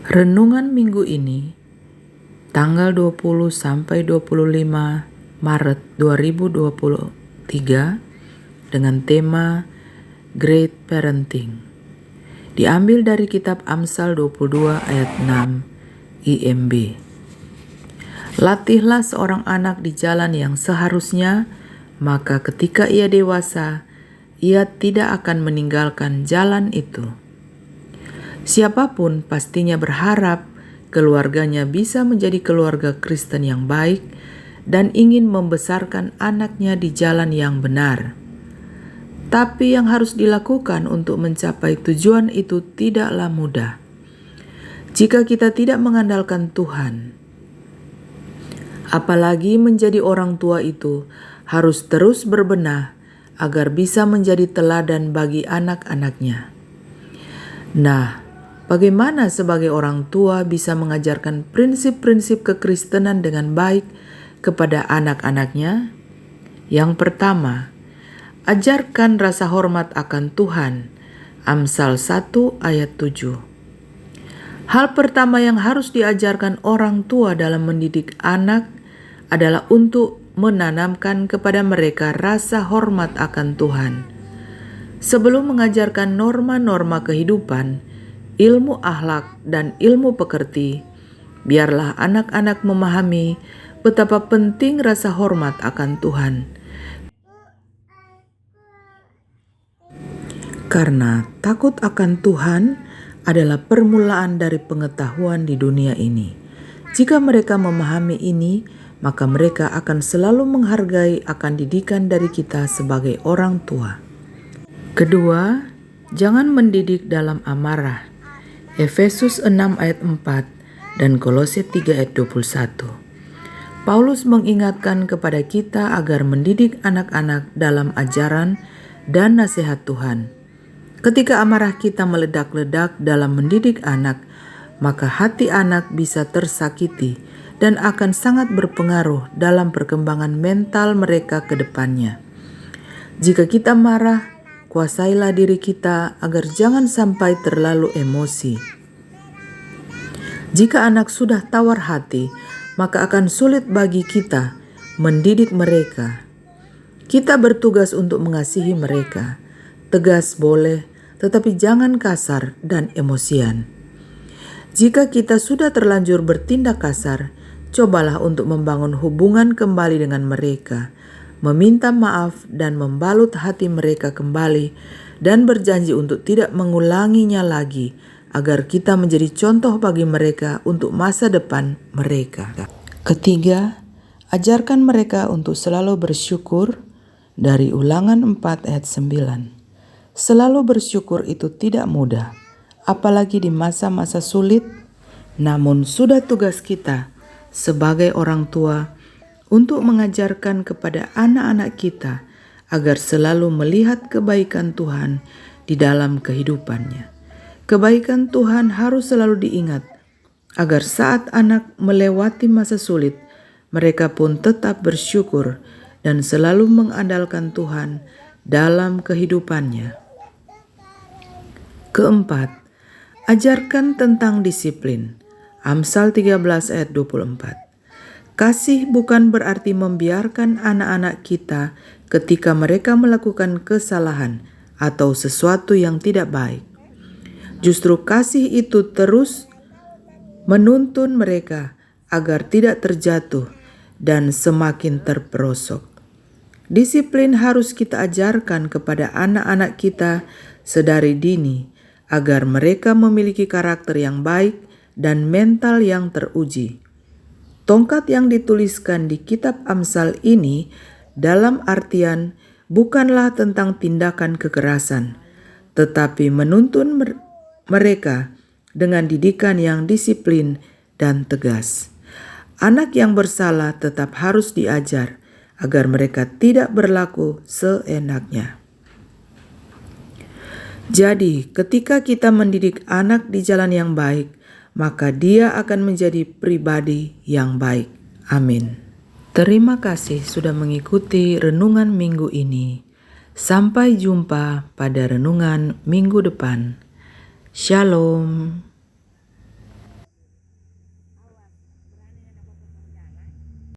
Renungan minggu ini, tanggal 20 sampai 25 Maret 2023 dengan tema Great Parenting. Diambil dari kitab Amsal 22 ayat 6 IMB. Latihlah seorang anak di jalan yang seharusnya, maka ketika ia dewasa, ia tidak akan meninggalkan jalan itu. Siapapun pastinya berharap keluarganya bisa menjadi keluarga Kristen yang baik dan ingin membesarkan anaknya di jalan yang benar. Tapi yang harus dilakukan untuk mencapai tujuan itu tidaklah mudah jika kita tidak mengandalkan Tuhan. Apalagi menjadi orang tua itu harus terus berbenah agar bisa menjadi teladan bagi anak-anaknya. Nah, bagaimana sebagai orang tua bisa mengajarkan prinsip-prinsip kekristenan dengan baik kepada anak-anaknya? Yang pertama, ajarkan rasa hormat akan Tuhan. Amsal 1 ayat 7. Hal pertama yang harus diajarkan orang tua dalam mendidik anak adalah untuk menanamkan kepada mereka rasa hormat akan Tuhan. Sebelum mengajarkan norma-norma kehidupan, ilmu akhlak dan ilmu pekerti, biarlah anak-anak memahami betapa penting rasa hormat akan Tuhan. Karena takut akan Tuhan adalah permulaan dari pengetahuan di dunia ini. Jika mereka memahami ini, maka mereka akan selalu menghargai akan didikan dari kita sebagai orang tua. Kedua, jangan mendidik dalam amarah. Efesus 6 ayat 4 dan Kolose 3 ayat 21. Paulus mengingatkan kepada kita agar mendidik anak-anak dalam ajaran dan nasihat Tuhan. Ketika amarah kita meledak-ledak dalam mendidik anak, maka hati anak bisa tersakiti dan akan sangat berpengaruh dalam perkembangan mental mereka ke depannya. Jika kita marah, kuasailah diri kita agar jangan sampai terlalu emosi. Jika anak sudah tawar hati, maka akan sulit bagi kita mendidik mereka. Kita bertugas untuk mengasihi mereka. Tegas boleh, tetapi jangan kasar dan emosian. Jika kita sudah terlanjur bertindak kasar, cobalah untuk membangun hubungan kembali dengan mereka, meminta maaf dan membalut hati mereka kembali, dan berjanji untuk tidak mengulanginya lagi, agar kita menjadi contoh bagi mereka untuk masa depan mereka. Ketiga, ajarkan mereka untuk selalu bersyukur dari Ulangan 4 ayat 9. Selalu bersyukur itu tidak mudah, apalagi di masa-masa sulit, namun sudah tugas kita sebagai orang tua untuk mengajarkan kepada anak-anak kita agar selalu melihat kebaikan Tuhan di dalam kehidupannya. Kebaikan Tuhan harus selalu diingat agar saat anak melewati masa sulit, mereka pun tetap bersyukur dan selalu mengandalkan Tuhan dalam kehidupannya. Keempat, ajarkan tentang disiplin. Amsal 13 ayat 24. Kasih bukan berarti membiarkan anak-anak kita ketika mereka melakukan kesalahan atau sesuatu yang tidak baik. Justru kasih itu terus menuntun mereka agar tidak terjatuh dan semakin terperosok. Disiplin harus kita ajarkan kepada anak-anak kita sedari dini agar mereka memiliki karakter yang baik dan mental yang teruji. Tongkat yang dituliskan di kitab Amsal ini dalam artian bukanlah tentang tindakan kekerasan, tetapi menuntun mereka dengan didikan yang disiplin dan tegas. Anak yang bersalah tetap harus diajar agar mereka tidak berlaku seenaknya. Jadi, ketika kita mendidik anak di jalan yang baik, maka dia akan menjadi pribadi yang baik. Amin. Terima kasih sudah mengikuti renungan minggu ini. Sampai jumpa pada renungan minggu depan. Shalom.